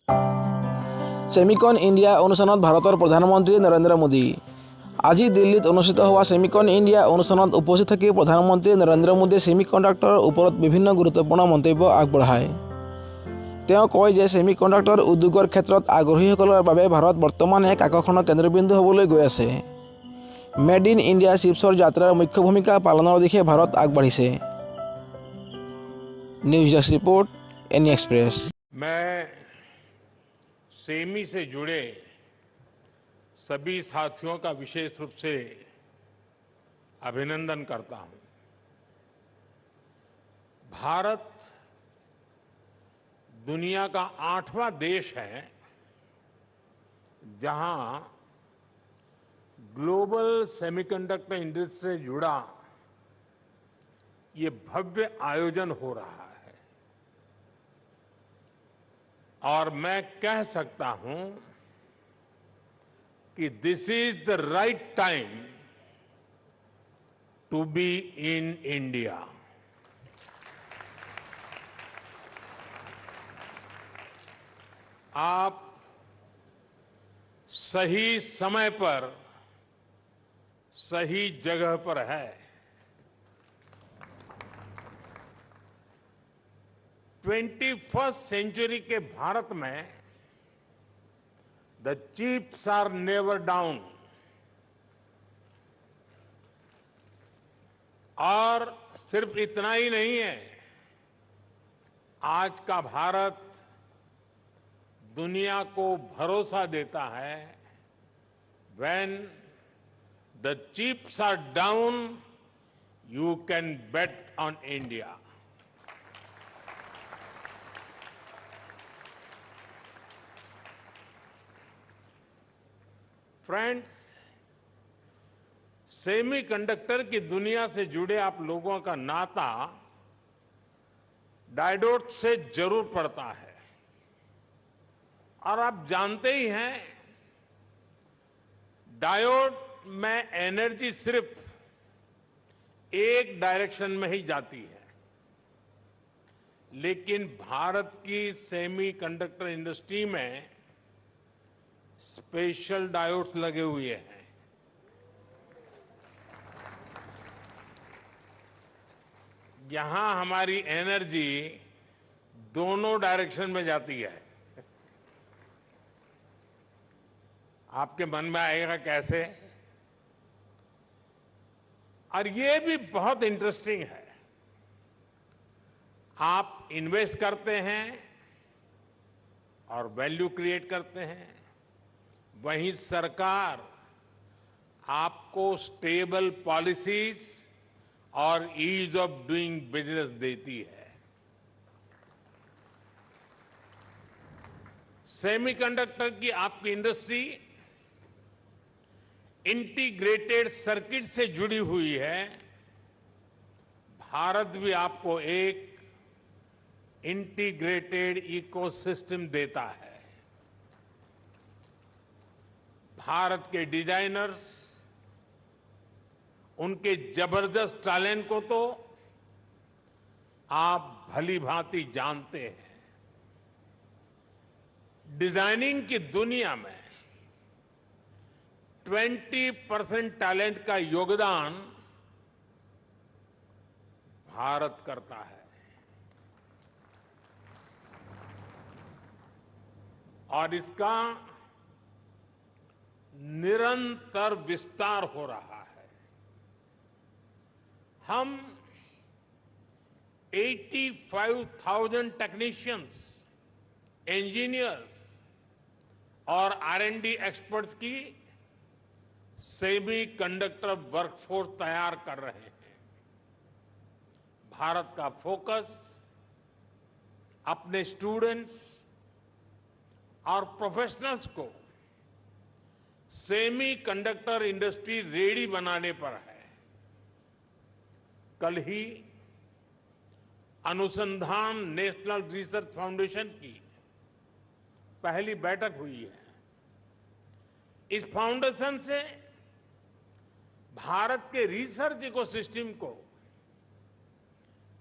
सेमिकन India अनुष्ठान भारतर प्रधानमंत्री नरेंद्र मोदी आज दिल्लीत अनुष्ठित हुआ सेमिकन इंडिया अनुष्ठान उपस्थित थकी प्रधानमंत्री नरेंद्र मोदी सेमिकंडक्टर ऊपर विभिन्न गुरुत्वपूर्ण मंतव्य आगबढ़ाए। তেওঁ কয় যে সেমিকন্ডাক্টৰ উদ্যোগৰ ক্ষেত্ৰত আগ্ৰহীসকলৰ বাবে ভাৰত বৰ্তমান এক আকৰ্ষণৰ কেন্দ্ৰবিন্দু হ'বলৈ গৈ আছে। মেড ইন ইণ্ডিয়া চিপছৰ যাত্ৰাৰ মুখ্য ভূমিকা পালনৰ দিশে ভাৰত আগবাঢ়িছে। News desk report any express. मैं सेमी से जुड़े सभी साथियों का विशेष रूप से अभिनंदन करता हूं। भारत दुनिया का 8वां देश है जहां ग्लोबल सेमीकंडक्टर इंडस्ट्री से जुड़ा ये भव्य आयोजन हो रहा है और मैं कह सकता हूं कि this is the right time to be in India. आप सही समय पर सही जगह पर है। 21st सेंचुरी के भारत में the chips are never down और सिर्फ इतना ही नहीं है, आज का भारत दुनिया को भरोसा देता है when the chips are down you can bet on India. Friends, semiconductor की दुनिया से जुड़े आप लोगों का नाता डायोड से जरूर पड़ता है और आप जानते ही हैं डायोड में एनर्जी सिर्फ एक डायरेक्शन में ही जाती है, लेकिन भारत की सेमीकंडक्टर इंडस्ट्री में स्पेशल डायोड्स लगे हुए हैं। यहां हमारी एनर्जी दोनों डायरेक्शन में जाती है। आपके मन में आएगा कैसे? और ये भी बहुत इंटरेस्टिंग है। आप इन्वेस्ट करते हैं और वैल्यू क्रिएट करते हैं, वहीं सरकार आपको स्टेबल पॉलिसीज और ईज ऑफ डूइंग बिजनेस देती है। सेमीकंडक्टर की आपकी इंडस्ट्री इंटीग्रेटेड सर्किट से जुड़ी हुई है। भारत भी आपको एक इंटीग्रेटेड इकोसिस्टम देता है। भारत के डिजाइनर्स, उनके जबरदस्त टैलेंट को तो आप भली भांति जानते हैं। डिजाइनिंग की दुनिया में 20% टैलेंट का योगदान भारत करता है और इसका निरंतर विस्तार हो रहा है। हम 85,000 टेक्नीशियंस, इंजीनियर्स और R&D एक्सपर्ट्स की सेमीकंडक्टर वर्कफोर्स तैयार कर रहे हैं। भारत का फोकस अपने स्टूडेंट्स और प्रोफेशनल्स को सेमीकंडक्टर इंडस्ट्री रेडी बनाने पर है। कल ही अनुसंधान नेशनल रिसर्च फाउंडेशन की पहली बैठक हुई है। इस फाउंडेशन से भारत के रिसर्च इकोसिस्टम को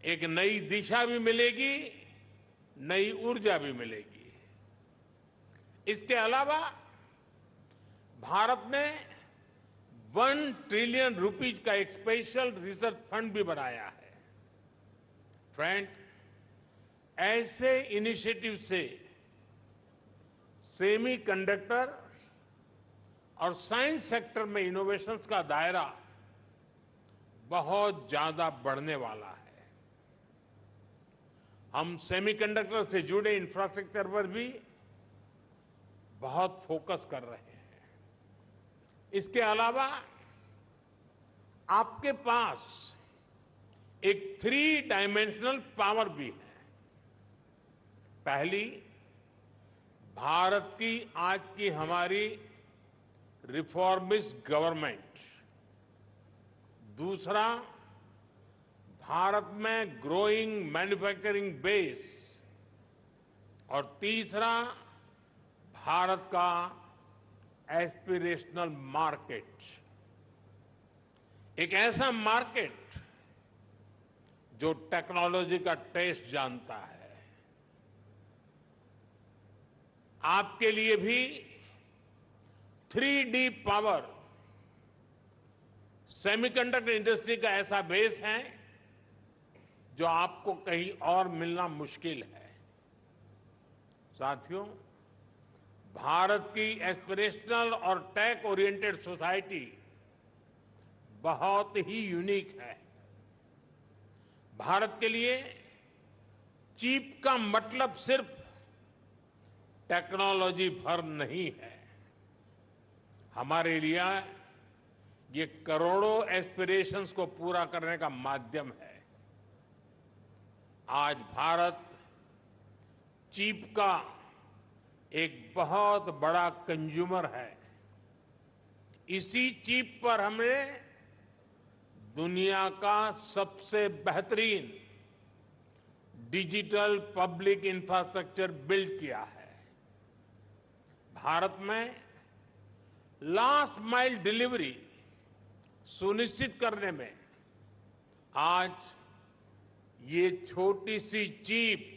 एक नई दिशा भी मिलेगी, नई ऊर्जा भी मिलेगी। इसके अलावा भारत ने 1 ट्रिलियन रुपीज का एक स्पेशल रिसर्च फंड भी बनाया है। फ्रेंड, ऐसे इनिशिएटिव से सेमीकंडक्टर और साइंस सेक्टर में इनोवेशंस का दायरा बहुत ज्यादा बढ़ने वाला है। हम सेमीकंडक्टर से जुड़े इंफ्रास्ट्रक्चर पर भी बहुत फोकस कर रहे हैं। इसके अलावा आपके पास एक 3 डाइमेंशनल पावर भी है। पहली, भारत की आज की हमारी रिफॉर्मिस्ट गवर्नमेंट। दूसरा, भारत में ग्रोइंग मैन्युफैक्चरिंग बेस। और तीसरा, भारत का एस्पिरेशनल मार्केट, एक ऐसा मार्केट जो टेक्नोलॉजी का टेस्ट जानता है। आपके लिए भी 3D पावर, सेमीकंडक्टर इंडस्ट्री का ऐसा बेस है जो आपको कहीं और मिलना मुश्किल है। साथियों, भारत की एस्पिरेशनल और टेक ओरिएंटेड सोसाइटी बहुत ही यूनिक है। भारत के लिए चिप का मतलब सिर्फ टेक्नोलॉजी भर नहीं है। हमारे लिए ये करोड़ों एस्पिरेशंस को पूरा करने का माध्यम है। आज भारत चिप का एक बहुत बड़ा कंज्यूमर है। इसी चिप पर हमने दुनिया का सबसे बेहतरीन डिजिटल पब्लिक इंफ्रास्ट्रक्चर बिल्ड किया है। भारत में लास्ट माइल डिलीवरी सुनिश्चित करने में आज ये छोटी सी चिप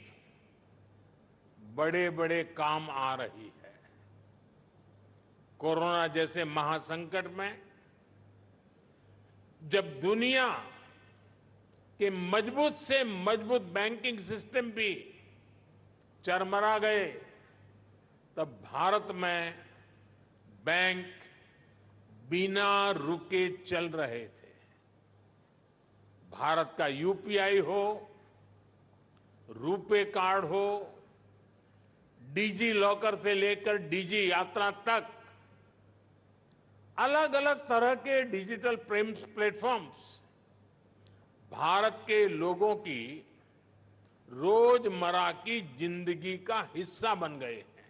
बड़े बड़े काम आ रही है। कोरोना जैसे महासंकट में जब दुनिया के मजबूत से मजबूत बैंकिंग सिस्टम भी चरमरा गए, तब भारत में बैंक बिना रुके चल रहे थे। भारत का यूपीआई हो, रुपे कार्ड हो, डिजी लॉकर से लेकर डिजी यात्रा तक अलग अलग तरह के डिजिटल प्लेटफॉर्म्स भारत के लोगों की रोजमर्रा की जिंदगी का हिस्सा बन गए हैं।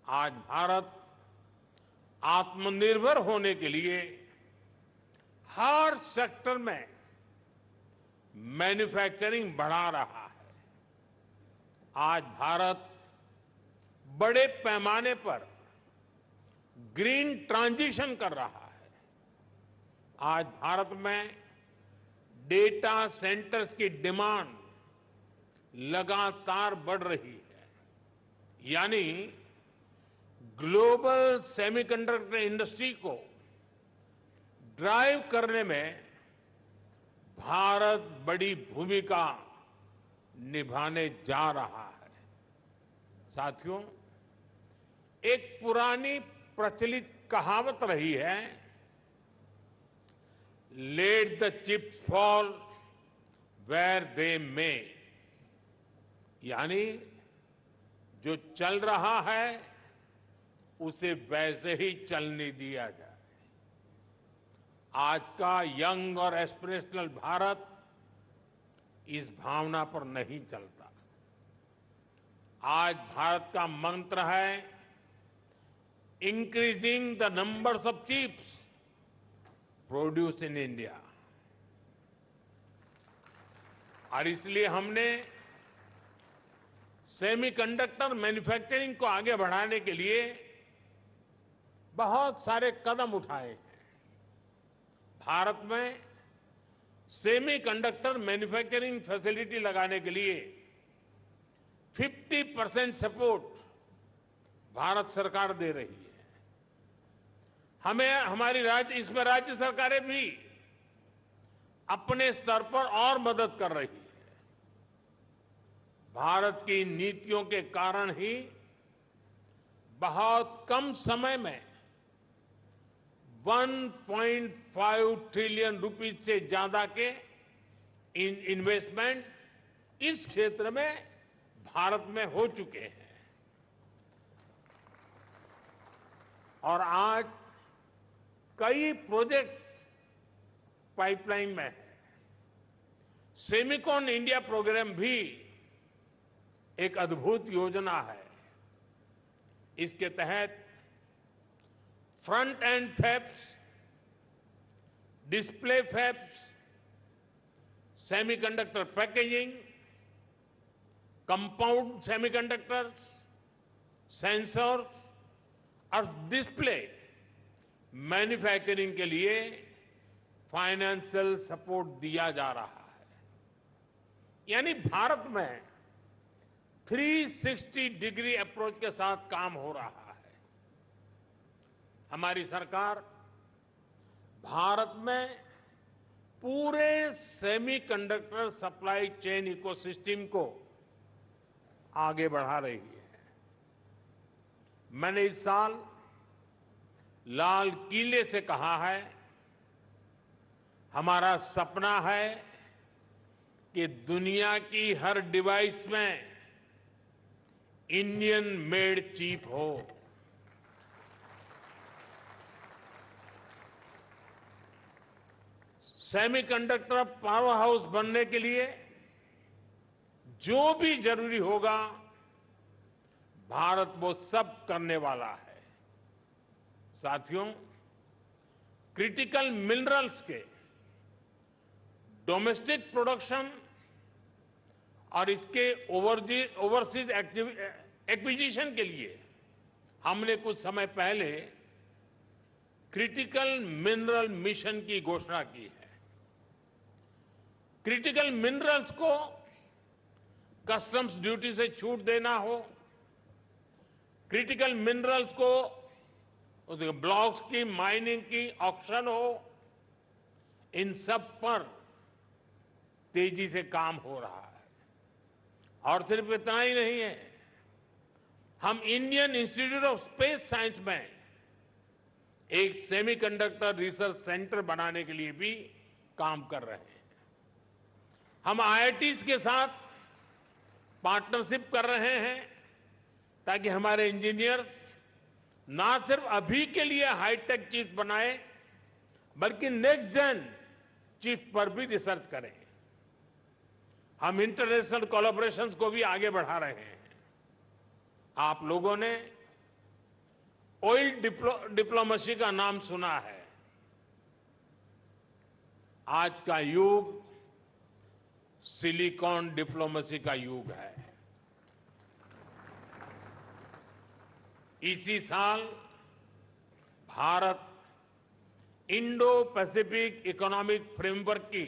आज भारत आत्मनिर्भर होने के लिए हर सेक्टर में मैन्युफैक्चरिंग बढ़ा रहा है। आज भारत बड़े पैमाने पर ग्रीन ट्रांजिशन कर रहा है। आज भारत में डेटा सेंटर्स की डिमांड लगातार बढ़ रही है। यानी ग्लोबल सेमीकंडक्टर इंडस्ट्री को ड्राइव करने में भारत बड़ी भूमिका निभाने जा रहा है। साथियों, एक पुरानी प्रचलित कहावत रही है, let the chips fall where they may. यानी जो चल रहा है उसे वैसे ही चलने दिया जाए। आज का यंग और एस्पिरेशनल भारत इस भावना पर नहीं चलता। आज भारत का मंत्र है increasing the numbers of chips produce in India. और इसलिए हमने सेमीकंडक्टर मैन्युफैक्चरिंग को आगे बढ़ाने के लिए बहुत सारे कदम उठाए हैं। भारत में सेमीकंडक्टर मैन्युफैक्चरिंग फैसिलिटी लगाने के लिए 50% सपोर्ट भारत सरकार दे रही है। हमें हमारी इसमें राज्य सरकारें भी अपने स्तर पर और मदद कर रही है। भारत की नीतियों के कारण ही बहुत कम समय में 1.5 ट्रिलियन रुपीस से ज्यादा के इन्वेस्टमेंट इस क्षेत्र में भारत में हो चुके हैं। और आज कई प्रोजेक्ट्स पाइपलाइन में है। सेमिकॉन इंडिया प्रोग्राम भी एक अद्भुत योजना है। इसके तहत front end fabs, display fabs, semiconductor packaging, compound semiconductors, sensors और डिस्प्ले मैन्युफैक्चरिंग के लिए फाइनेंशियल सपोर्ट दिया जा रहा है। यानी भारत में 360 डिग्री अप्रोच के साथ काम हो रहा है। हमारी सरकार भारत में पूरे सेमीकंडक्टर सप्लाई चेन इकोसिस्टम को आगे बढ़ा रही है। मैंने इस साल लाल किले से कहा है, हमारा सपना है कि दुनिया की हर डिवाइस में इंडियन मेड चिप हो। सेमीकंडक्टर पावर हाउस बनने के लिए जो भी जरूरी होगा, भारत वो सब करने वाला है। साथियों, क्रिटिकल मिनरल्स के डोमेस्टिक प्रोडक्शन और इसके ओवरसीज एक्विजिशन के लिए हमने कुछ समय पहले क्रिटिकल मिनरल मिशन की घोषणा की है। क्रिटिकल मिनरल्स को कस्टम्स ड्यूटी से छूट देना हो, क्रिटिकल मिनरल्स को उसके ब्लॉक्स की माइनिंग की ऑक्शन हो, इन सब पर तेजी से काम हो रहा है। और सिर्फ इतना ही नहीं है, हम Indian institute of space science में एक सेमीकंडक्टर रिसर्च सेंटर बनाने के लिए भी काम कर रहे हैं। हम आईआईटीज के साथ पार्टनरशिप कर रहे हैं ताकि हमारे इंजीनियर्स ना सिर्फ अभी के लिए हाईटेक चिप बनाए, बल्कि नेक्स्ट जेन चिप पर भी रिसर्च करें। हम इंटरनेशनल कोलैबोरेशंस को भी आगे बढ़ा रहे हैं। आप लोगों ने ऑयल डिप्लोमेसी का नाम सुना है। आज का युग सिलिकॉन डिप्लोमेसी का युग है। इसी साल Bharat Indo Pacific economic framework की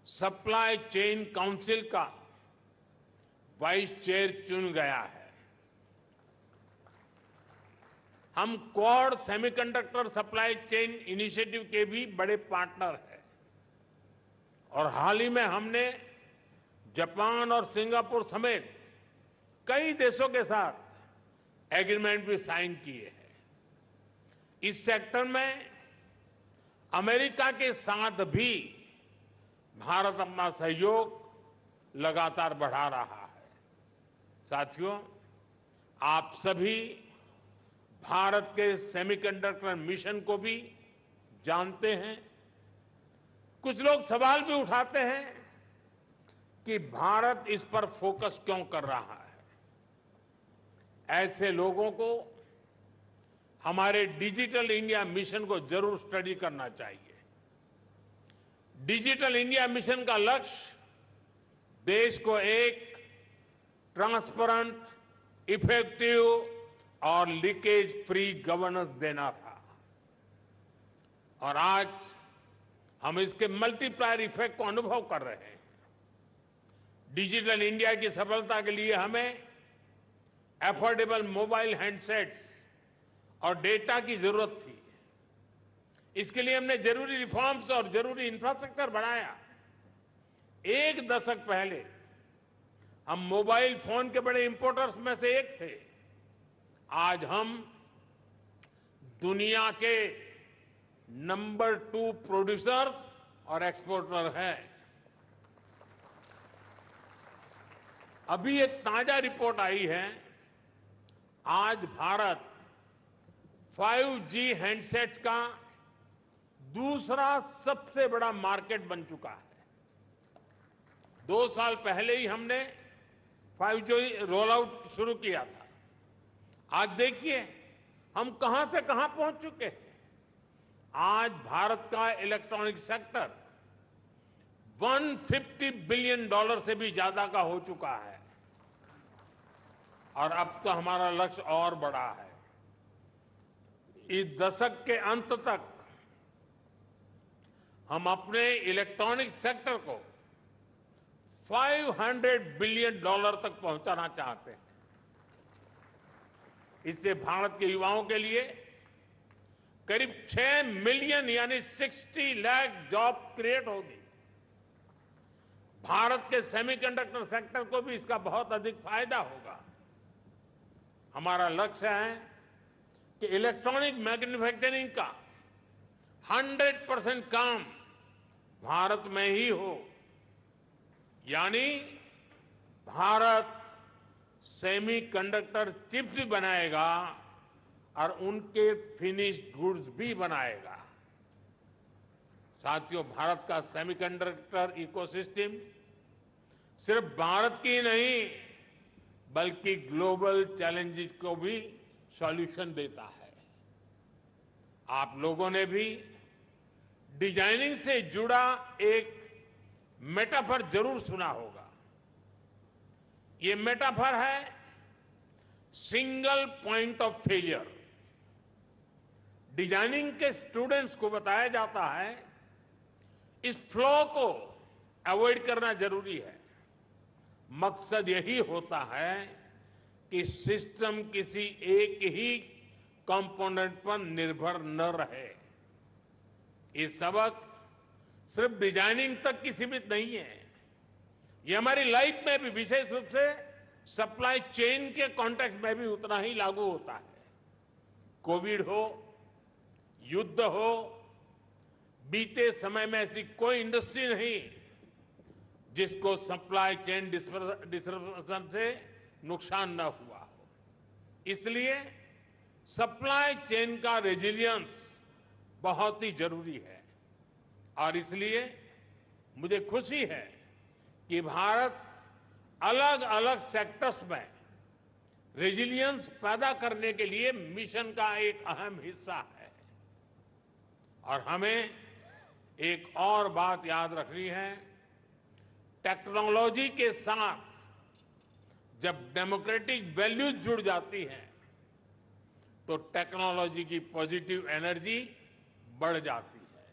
सप्लाई चेन काउंसिल का वाइस चेयर चुन गया है। हम quad semiconductor supply chain initiative के भी बड़े पार्टनर हैं और हाल ही में हमने जापान और सिंगापुर समेत कई देशों के साथ एग्रीमेंट भी साइन किए हैं। इस सेक्टर में अमेरिका के साथ भी भारत अपना सहयोग लगातार बढ़ा रहा है। साथियों, आप सभी भारत के सेमीकंडक्टर मिशन को भी जानते हैं। कुछ लोग सवाल भी उठाते हैं कि भारत इस पर फोकस क्यों कर रहा है। ऐसे लोगों को हमारे डिजिटल इंडिया मिशन को जरूर स्टडी करना चाहिए। डिजिटल इंडिया मिशन का लक्ष्य देश को एक ट्रांसपेरेंट, इफेक्टिव और लीकेज फ्री गवर्नेंस देना था और आज हम इसके मल्टीप्लायर इफेक्ट को अनुभव कर रहे हैं। डिजिटल इंडिया की सफलता के लिए हमें एफोर्डेबल मोबाइल हैंडसेट्स और डेटा की जरूरत थी। इसके लिए हमने जरूरी रिफॉर्म्स और जरूरी इंफ्रास्ट्रक्चर बनाया। एक दशक पहले हम मोबाइल फोन के बड़े इंपोर्टर्स में से एक थे। आज हम दुनिया के नंबर 2 प्रोड्यूसर्स और एक्सपोर्टर हैं। अभी एक ताजा रिपोर्ट आई है। आज भारत 5G हैंडसेट्स का दूसरा सबसे बड़ा मार्केट बन चुका है। 2 साल पहले ही हमने 5G रोल आउट शुरू किया था। आज देखिए हम कहां से कहां पहुंच चुके हैं। आज भारत का इलेक्ट्रॉनिक सेक्टर $150 बिलियन से भी ज्यादा का हो चुका है और अब तो हमारा लक्ष्य और बड़ा है। इस दशक के अंत तक हम अपने इलेक्ट्रॉनिक सेक्टर को $500 बिलियन तक पहुंचाना चाहते हैं। इससे भारत के युवाओं के लिए करीब 6 मिलियन यानी 60 लाख जॉब क्रिएट होगी। भारत के सेमीकंडक्टर सेक्टर को भी इसका बहुत अधिक फायदा होगा। हमारा लक्ष्य है कि इलेक्ट्रॉनिक मैन्युफैक्चरिंग का 100% काम भारत में ही हो, यानी भारत सेमीकंडक्टर चिप्स भी बनाएगा और उनके फिनिश्ड गुड्स भी बनाएगा। साथियों, भारत का सेमीकंडक्टर इकोसिस्टम सिर्फ भारत की नहीं बल्कि ग्लोबल चैलेंजेस को भी सॉल्यूशन देता है। आप लोगों ने भी डिजाइनिंग से जुड़ा एक मेटाफर जरूर सुना होगा। ये मेटाफर है single point of failure. Designing के स्टूडेंट्स को बताया जाता है इस फ्लो को अवॉइड करना जरूरी है। मकसद यही होता है कि सिस्टम किसी एक ही कंपोनेंट पर निर्भर न रहे। ये सबक सिर्फ डिजाइनिंग तक की सीमित नहीं है, ये हमारी लाइफ में भी, विशेष रूप से सप्लाई चेन के कॉन्टेक्स्ट में भी उतना ही लागू होता है। कोविड हो, युद्ध हो, बीते समय में ऐसी कोई इंडस्ट्री नहीं जिसको सप्लाई चेन डिस्ट्रप्शन से नुकसान न हुआ हो। इसलिए सप्लाई चेन का रेजिलियंस बहुत ही जरूरी है और इसलिए मुझे खुशी है कि भारत अलग अलग सेक्टर्स में रेजिलियंस पैदा करने के लिए मिशन का एक अहम हिस्सा है। और हमें एक और बात याद रखनी है, टेक्नोलॉजी के साथ जब डेमोक्रेटिक वैल्यूज जुड़ जाती हैं तो टेक्नोलॉजी की पॉजिटिव एनर्जी बढ़ जाती है।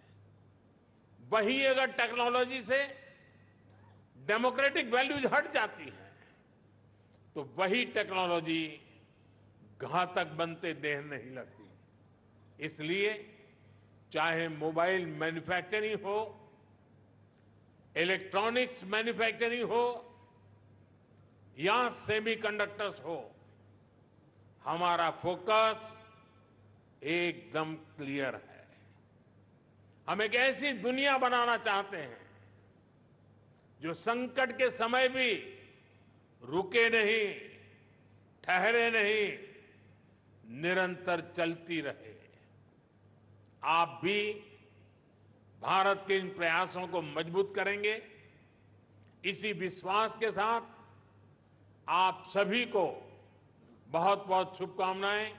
वही अगर टेक्नोलॉजी से डेमोक्रेटिक वैल्यूज हट जाती हैं तो वही टेक्नोलॉजी घातक बनते देर नहीं लगती। इसलिए चाहे मोबाइल मैन्युफैक्चरिंग हो, इलेक्ट्रॉनिक्स मैन्युफैक्चरिंग हो या सेमीकंडक्टर्स हो, हमारा फोकस एकदम क्लियर है। हम एक ऐसी दुनिया बनाना चाहते हैं जो संकट के समय भी रुके नहीं, ठहरे नहीं, निरंतर चलती रहे। आप भी भारत के इन प्रयासों को मजबूत करेंगे। इसी विश्वास के साथ आप सभी को बहुत बहुत शुभकामनाएं।